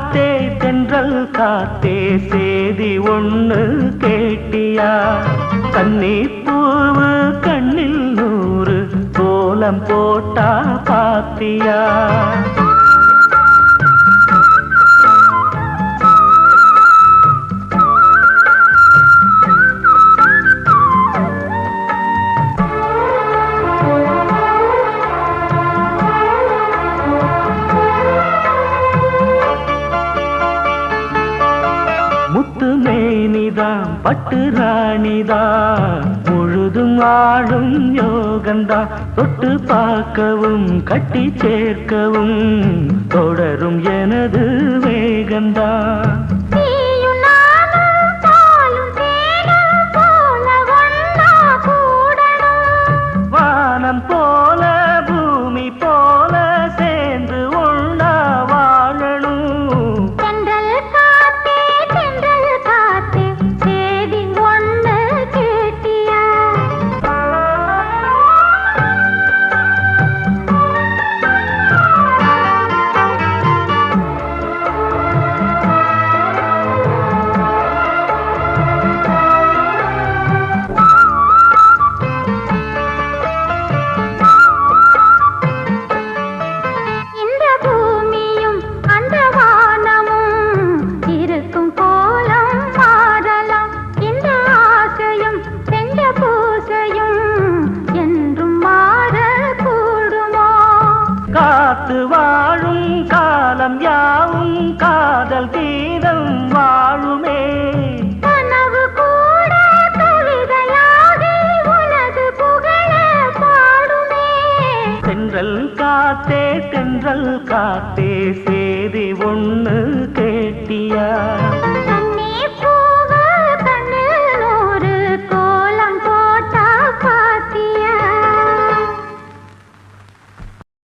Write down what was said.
காத்தே தென்றல் காத்தே சேதி ஒண்ணு கேட்டியா கன்னி பூவு கண்ணில் நூறு கோலம் போட்டா பாத்தியா முத்து மேனிதான் பட்டு ராணிதான் முழுதும் ஆளும் யோகந்தான் தொட்டு பார்க்கவும் கட்டி சேர்க்கவும் தொடரும் எனது வேகந்தான் வானம் போல பூமி போல சேர்ந்து ஒண்ணா வாழணும் காத்து வாழும் காலம் யாவும் காதல் கீதம் வாழுமே கனவு கூட கவிதையாகி உனது புகழ பாடுமே தென்றல் காத்தே சேதி ஒண்ணு கேட்டியா